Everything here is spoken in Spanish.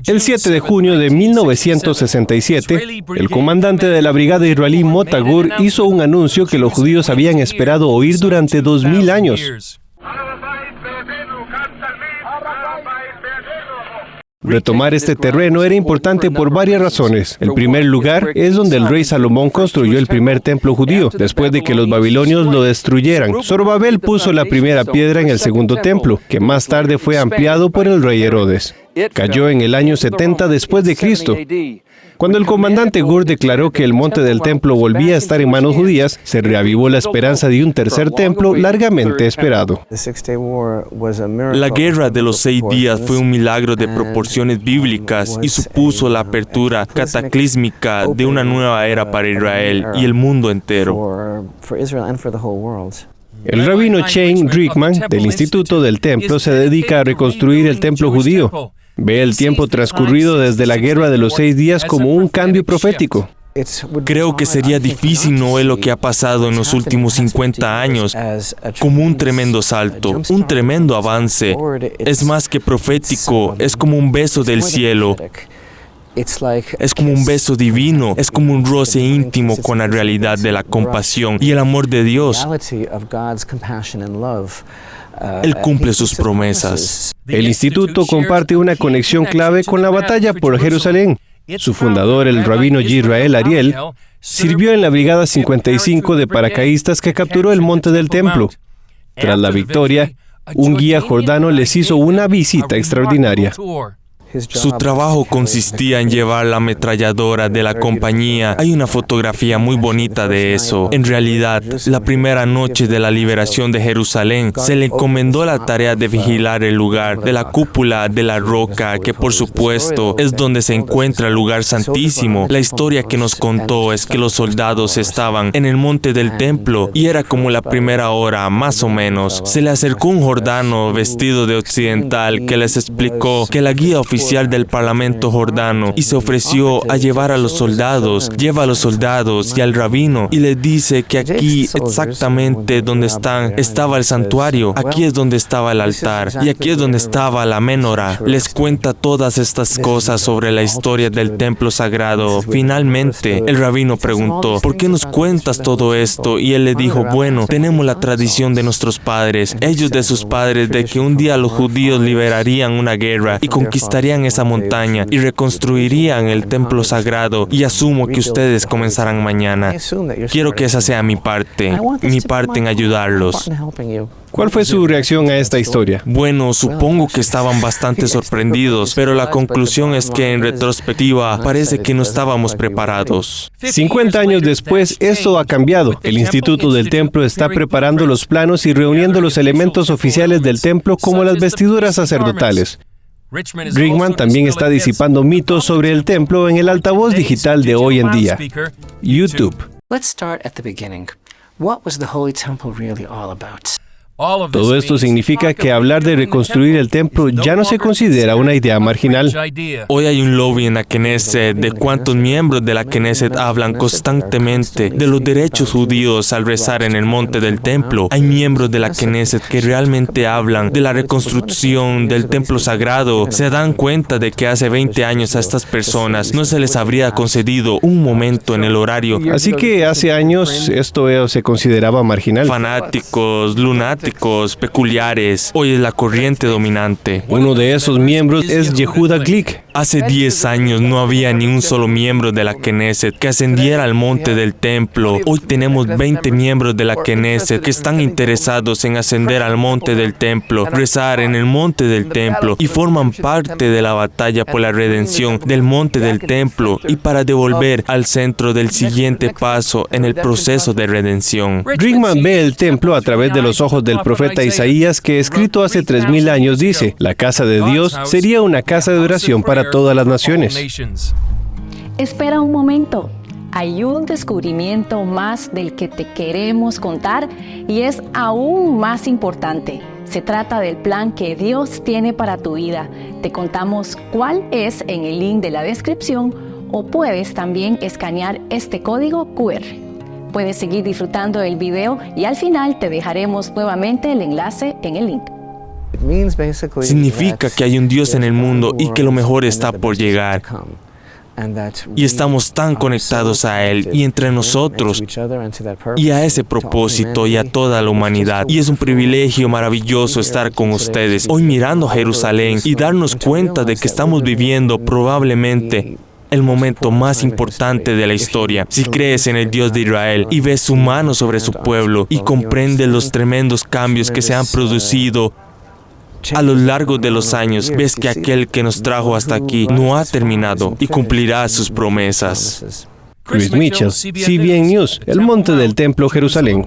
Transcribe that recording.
El 7 de junio de 1967, el comandante de la brigada israelí Mota Gur hizo un anuncio que los judíos habían esperado oír durante 2000 años. Retomar este terreno era importante por varias razones. En primer lugar, es donde el rey Salomón construyó el primer templo judío, después de que los babilonios lo destruyeran. Zorobabel puso la primera piedra en el segundo templo, que más tarde fue ampliado por el rey Herodes. Cayó en el año 70 después de Cristo. Cuando el comandante Gur declaró que el monte del templo volvía a estar en manos judías, se reavivó la esperanza de un tercer templo largamente esperado. La guerra de los 6 días fue un milagro de proporciones bíblicas y supuso la apertura cataclísmica de una nueva era para Israel y el mundo entero. El rabino Chaim Drickman, del Instituto del Templo, se dedica a reconstruir el templo judío. Ve el tiempo transcurrido desde la guerra de los 6 días como un cambio profético. Creo que sería difícil no ver lo que ha pasado en los últimos 50 años como un tremendo salto, un tremendo avance. Es más que profético, es como un beso del cielo. Es como un beso divino, es como un roce íntimo con la realidad de la compasión y el amor de Dios. Él cumple sus promesas. El instituto comparte una conexión clave con la batalla por Jerusalén. Su fundador, el rabino Yisrael Ariel, sirvió en la Brigada 55 de paracaidistas que capturó el monte del templo. Tras la victoria, un guía jordano les hizo una visita extraordinaria. Su trabajo consistía en llevar la ametralladora de la compañía. Hay una fotografía muy bonita de eso. En realidad, la primera noche de la liberación de Jerusalén, se le encomendó la tarea de vigilar el lugar de la cúpula de la roca, que por supuesto es donde se encuentra el lugar santísimo. La historia que nos contó es que los soldados estaban en el monte del templo y era como la primera hora, más o menos. Se le acercó un jordano vestido de occidental que les explicó que la guía oficial del Parlamento jordano y se ofreció a llevar a los soldados, lleva a los soldados y al rabino y les dice que aquí exactamente donde estaba el santuario, aquí es donde estaba el altar y aquí es donde estaba la menorá. Les cuenta todas estas cosas sobre la historia del templo sagrado. Finalmente, el rabino preguntó, ¿por qué nos cuentas todo esto? Y él le dijo, bueno, tenemos la tradición de nuestros padres, ellos de sus padres, de que un día los judíos liberarían una guerra y conquistarían esa montaña y reconstruirían el templo sagrado y asumo que ustedes comenzarán mañana. Quiero que esa sea mi parte en ayudarlos. ¿Cuál fue su reacción a esta historia? Bueno, supongo que estaban bastante sorprendidos, pero la conclusión es que en retrospectiva parece que no estábamos preparados. 50 años después, esto ha cambiado. El Instituto del Templo está preparando los planos y reuniendo los elementos oficiales del templo como las vestiduras sacerdotales. Drickman también está disipando mitos sobre el templo en el altavoz digital de hoy en día, YouTube. Let's start at the beginning. What was the Holy Temple really all about? Todo esto significa que hablar de reconstruir el templo ya no se considera una idea marginal. Hoy hay un lobby en la Knesset de cuántos miembros de la Knesset hablan constantemente de los derechos judíos al rezar en el monte del templo. Hay miembros de la Knesset que realmente hablan de la reconstrucción del templo sagrado. Se dan cuenta de que hace 20 años a estas personas no se les habría concedido un momento en el horario. Así que hace años esto se consideraba marginal. Fanáticos, lunáticos, peculiares. Hoy es la corriente dominante. Uno de esos miembros es Yehuda Glick. Hace 10 años no había ni un solo miembro de la Knesset que ascendiera al monte del templo. Hoy tenemos 20 miembros de la Knesset que están interesados en ascender al monte del templo, rezar en el monte del templo y forman parte de la batalla por la redención del monte del templo y para devolver al centro del siguiente paso en el proceso de redención. Drickman ve el templo a través de los ojos del profeta Isaías, que escrito hace 3000 años dice: la casa de Dios sería una casa de oración para todas las naciones. Espera un momento. Hay un descubrimiento más del que te queremos contar y es aún más importante. Se trata del plan que Dios tiene para tu vida. Te contamos cuál es en el link de la descripción o puedes también escanear este código QR. Puedes seguir disfrutando del video y al final te dejaremos nuevamente el enlace en el link. Significa que hay un Dios en el mundo y que lo mejor está por llegar. Y estamos tan conectados a Él y entre nosotros y a ese propósito y a toda la humanidad. Y es un privilegio maravilloso estar con ustedes hoy mirando Jerusalén y darnos cuenta de que estamos viviendo probablemente el momento más importante de la historia. Si crees en el Dios de Israel y ves su mano sobre su pueblo y comprendes los tremendos cambios que se han producido a lo largo de los años, ves que aquel que nos trajo hasta aquí no ha terminado y cumplirá sus promesas. Chris Mitchell, CBN News, el monte del Templo, Jerusalén.